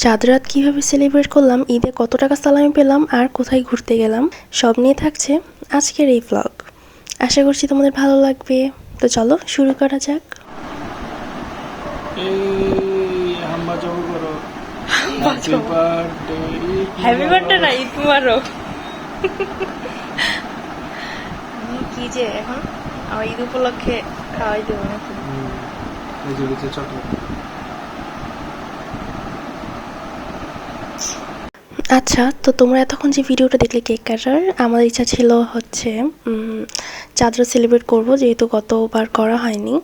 চাঁদ রাত কীভাবে সেলিব্রেট করলাম, ঈদে কত টাকা সালামি পেলাম, আর কোথায় ঘুরতে গেলাম, সব নিয়ে থাকছে আজকের এই ব্লগ। আশা করছি তোমাদের ভালো লাগবে। তো চলো শুরু করা যাক। হ্যাপি বার্থডে না, ঈদ মুবারক। কি যে এখন আমার ঈদ উপলক্ষে খাওয়াই দেবো নাকি? আচ্ছা, তো তোমরা এতক্ষণ যে ভিডিওটা দেখলে কেক কাটার, আমার ইচ্ছা ছিল হচ্ছে চাঁদরা সেলিব্রেট করব, যেহেতু গতবার করা হয়নি।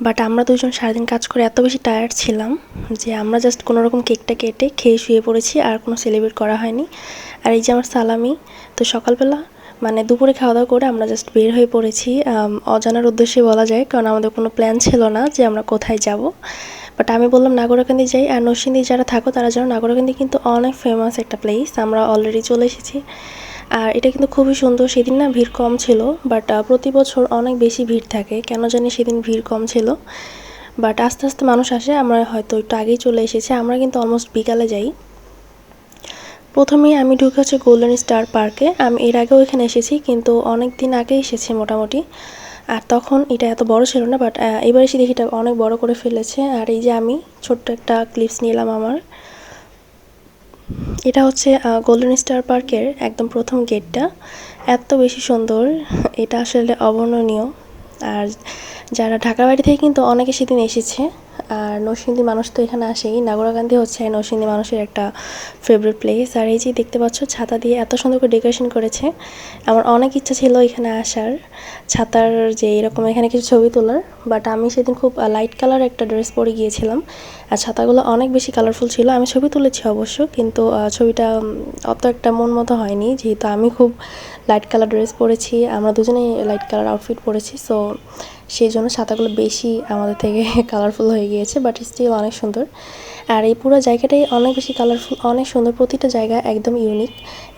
বাট আমরা দুজন সারাদিন কাজ করে এত বেশি টায়ার্ড ছিলাম যে আমরা জাস্ট কোনোরকম কেকটা কেটে খেয়ে শুয়ে পড়েছি, আর কোনো সেলিব্রেট করা হয়নি। আর এই যে আমার সালামি, তো সকালবেলা মানে দুপুরে খাওয়া দাওয়া করে আমরা জাস্ট বের হয়ে পড়েছি অজানার উদ্দেশ্যে বলা যায়, কারণ আমাদের কোনো প্ল্যান ছিল না যে আমরা কোথায় যাব। বাট আমি বললাম নাগরাকান্দি যাই, আর নরসিংদী যারা থাকো তারা জানো নাগরাকান্দি কিন্তু অনেক ফেমাস একটা প্লেস। আমরা অলরেডি চলে এসেছি, আর এটা কিন্তু খুবই সুন্দর। সেদিন না ভিড় কম ছিল, বাট প্রতি বছর অনেক বেশি ভিড় থাকে, কেন জানি সেদিন ভিড় কম ছিল। বাট আস্তে আস্তে মানুষ আসে, আমরা হয়তো একটু আগেই চলে এসেছি। আমরা কিন্তু অলমোস্ট বিকালে যাই। প্রথমেই আমি ঢুকে হচ্ছে গোল্ডেন স্টার পার্কে। আমি এর আগেও এখানে এসেছি, কিন্তু অনেক দিন আগে এসেছি মোটামুটি। আর তখন এটা এত বড় ছিল না, বাট এবার এসে দেখি এটা অনেক বড় করে ফেলেছে। আর এই যে আমি ছোট্ট একটা ক্লিপস নিলাম আমার। এটা হচ্ছে গোল্ডেন স্টার পার্কের একদম প্রথম গেটটা। এত বেশি সুন্দর, এটা আসলে অবর্ণনীয়। আর যারা ঢাকার বাড়ি থেকে কিন্তু অনেকে সেদিন এসেছে। আর নরসিংদীর মানুষ তো এখানে আসেই। নাগরাকান্দি হচ্ছে নরসিংদী মানুষের একটা ফেভারিট প্লেস। আর এই যে দেখতে পাচ্ছ ছাতা দিয়ে এত সুন্দর করে ডেকোরেশন করেছে। আমার অনেক ইচ্ছা ছিল এখানে আসার, ছাতার যে এরকম এখানে কিছু ছবি তোলার। বাট আমি সেদিন খুব লাইট কালার একটা ড্রেস পরে গিয়েছিলাম, আর ছাতাগুলো অনেক বেশি কালারফুল ছিল। আমি ছবি তুলেছি অবশ্য, কিন্তু ছবিটা অত একটা মন মতো হয়নি, যেহেতু আমি খুব লাইট কালার ড্রেস পরেছি, আমরা দুজনেই লাইট কালার আউটফিট পরেছি। সো সেই জন্য ছাতাগুলো বেশি আমাদের থেকে কালারফুল হয়ে গিয়েছে, বাট স্টিল অনেক সুন্দর। আর এই পুরো জায়গাটাই অনেক বেশি কালারফুল, অনেক সুন্দর। প্রতিটা জায়গা একদম ইউনিক,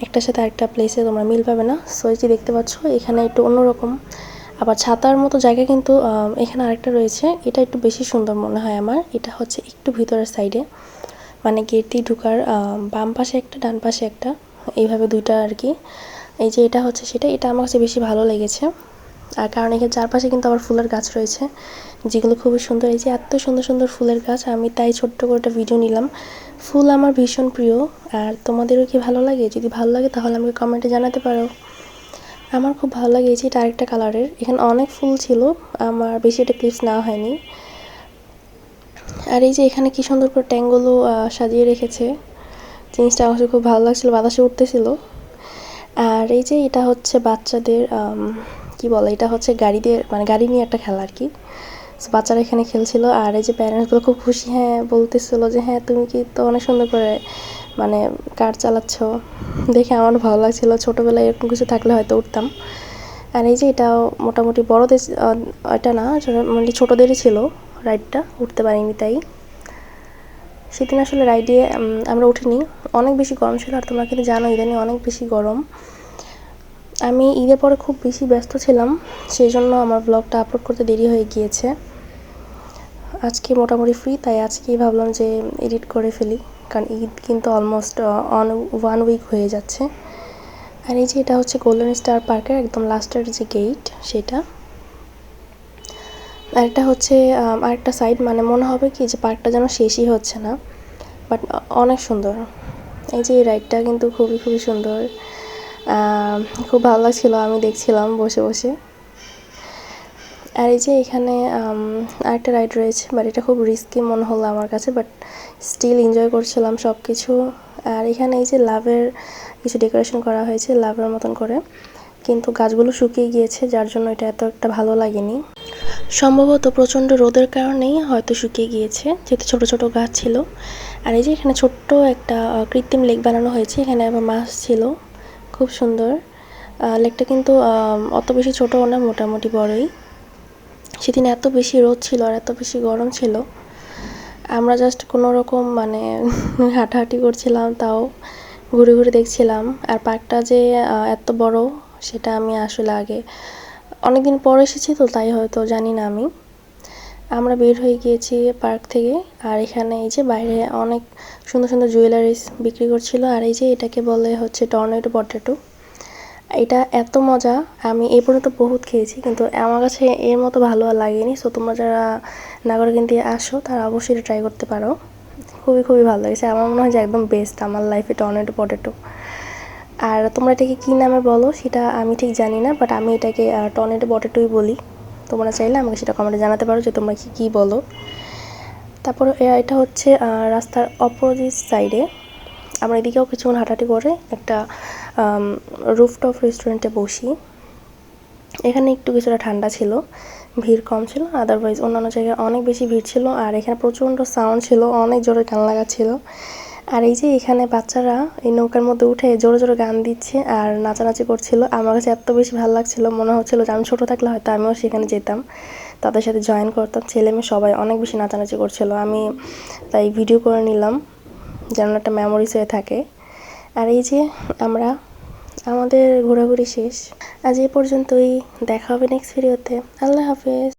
একটার সাথে আরেকটা প্লেসে তোমরা মিল পাবে না। সো এই যে দেখতে পাচ্ছ এখানে একটু অন্যরকম। আবার ছাতার মতো জায়গা কিন্তু এখানে আরেকটা রয়েছে, এটা একটু বেশি সুন্দর মনে হয় আমার। এটা হচ্ছে একটু ভিতরের সাইডে, মানে গেট দিয়ে ঢুকার বাম পাশে একটা, ডান পাশে একটা, এইভাবে দুইটা আর কি। এই যে এটা হচ্ছে সেটা, এটা আমার কাছে বেশি ভালো লেগেছে। আর কারণ এখানে চারপাশে কিন্তু আবার ফুলের গাছ রয়েছে, যেগুলো খুবই সুন্দর। এই যে এত সুন্দর সুন্দর ফুলের গাছ, আমি তাই ছোট্ট করে একটা ভিডিও নিলাম। ফুল আমার ভীষণ প্রিয়। আর তোমাদেরও কি ভালো লাগে? যদি ভালো লাগে তাহলে আমাকে কমেন্টে জানাতে পারো। আমার খুব ভালো লাগে। এই যে এটা আরেকটা কালারের, এখানে অনেক ফুল ছিল, আমার বেশি একটা ক্লিপস নেওয়া হয়নি। আর এই যে এখানে কি সুন্দর করে ট্যাঙ্কগুলো সাজিয়ে রেখেছে, জিনিসটা আমার খুব ভালো লাগছিল, বাতাসে উঠতেছিল। আর এই যে এটা হচ্ছে বাচ্চাদের কি বলে, এটা হচ্ছে গাড়িদের, মানে গাড়ি নিয়ে একটা খেলা আর কি। বাচ্চারা এখানে খেলছিল, আর এই যে প্যারেন্টসগুলো খুব খুশি, হ্যাঁ বলতেছিল যে হ্যাঁ তুমি কি তো অনেক সুন্দর করে মানে কার চালাচ্ছ। দেখে আমার ভালো লাগছিল, ছোটোবেলায় এরকম কিছু থাকলে হয়তো উঠতাম। আর এই যে এটাও মোটামুটি বড়দের, এটা না মানে ছোটোদেরই ছিল রাইডটা, উঠতে পারিনি তাই। সেদিন আসলে রাইডে আমরা উঠিনি, অনেক বেশি গরম ছিল। আর তোমরা কিন্তু জানো ইদানিং অনেক বেশি গরম। আমি ঈদের পরে খুব বেশি ব্যস্ত ছিলাম, সেই জন্য আমার ব্লগটা আপলোড করতে দেরি হয়ে গিয়েছে। আজকে মোটামুটি ফ্রি, তাই আজকেই ভাবলাম যে এডিট করে ফেলি, কারণ ঈদ কিন্তু অলমোস্ট ওয়ান উইক হয়ে যাচ্ছে। আর এই যে এটা হচ্ছে গোল্ডেন স্টার পার্কের একদম লাস্টের যে গেট সেটা। আর এটা হচ্ছে আরেকটা সাইড, মানে মনে হবে কি যে পার্কটা যেন শেষই হচ্ছে না, বাট অনেক সুন্দর। এই যে এই রাইডটা কিন্তু খুবই খুবই সুন্দর, খুব ভালো লাগছিলো, আমি দেখছিলাম বসে বসে। আর এই যে এখানে আরেকটা রাইড রয়েছে, বাট এটা খুব রিস্কি মনে হলো আমার কাছে, বাট স্টিল এনজয় করছিলাম সব কিছু। আর এখানে এই যে লাভের কিছু ডেকোরেশন করা হয়েছে লাভের মতন করে, কিন্তু গাছগুলো শুকিয়ে গিয়েছে, যার জন্য এটা এত একটা ভালো লাগেনি। সম্ভবত প্রচণ্ড রোদের কারণেই হয়তো শুকিয়ে গিয়েছে, যেহেতু ছোট ছোট গাছ ছিল। আর এই যে এখানে ছোট্ট একটা কৃত্রিম লেক বানানো হয়েছে, এখানে আবার মাছ ছিল, খুব সুন্দর। লেকটা কিন্তু অত বেশি ছোটও না, মোটামুটি বড়ই। সেদিন এত বেশি রোদ ছিল আর এত বেশি গরম ছিল, আমরা জাস্ট কোনো রকম মানে হাঁটাহাঁটি করছিলাম, তাও ঘুরে ঘুরে দেখছিলাম। আর পার্কটা যে এত বড় সেটা আমি আসলে আগে অনেকদিন পর এসেছি, তো তাই হয়তো জানি না আমি। আমরা বের হয়ে গিয়েছি পার্ক থেকে। আর এখানে এই যে বাইরে অনেক সুন্দর সুন্দর জুয়েলারিস বিক্রি করছিল। আর এই যে এটাকে বলে হচ্ছে টর্নেডো পটেটো। এটা এত মজা, আমি এই পর্যন্ত বহুত খেয়েছি, কিন্তু আমার কাছে এর মতো ভালো আর লাগেনি। সো তোমরা যারা নাগরকান্দি আসো তারা অবশ্যই এটা ট্রাই করতে পারো। খুবই খুবই ভালো লেগেছে। আমার মনে হয় যে একদম বেস্ট আমার লাইফে টর্নেডো পটেটো। আর তোমরা এটাকে কী নামে বলো সেটা আমি ঠিক জানি না, বাট আমি এটাকে টর্নেডো পটেটোই বলি। তোমরা চাইলে আমাকে সেটা কমেন্টে জানাতে পারো যে তোমরা কী বলো। তারপরে এটা হচ্ছে রাস্তার অপোজিট সাইডে। আমরা এদিকেও কিছুক্ষণ হাঁটাহাঁটি করে একটা রুফটপ রেস্টুরেন্টে বসি। এখানে একটু কিছুটা ঠান্ডা ছিল, ভিড় কম ছিল। আদারওয়াইজ অন্যান্য জায়গায় অনেক বেশি ভিড় ছিল। আর এখানে প্রচণ্ড সাউন্ড ছিল, অনেক জোরে গান লাগাচ্ছিল। আর এই যে এখানে বাচ্চারা এই নৌকার মধ্যে উঠে জোরে জোরে গান দিচ্ছে আর নাচানাচি করছিল। আমার কাছে এত বেশি ভালো লাগছিল, মনে হচ্ছিল যে আমি ছোটো থাকলে হয়তো আমিও সেখানে যেতাম, তাদের সাথে জয়েন করতাম। ছেলে মেয়ে সবাই অনেক বেশি নাচানাচি করছিল। আমি তাই ভিডিও করে নিলাম যেন একটা মেমোরিজ হয়ে থাকে। আর এই যে আমরা আমাদের ঘোরাঘুরি শেষ, আজ এ পর্যন্তই। দেখা হবে নেক্সট ভিডিওতে। আল্লাহ হাফেজ।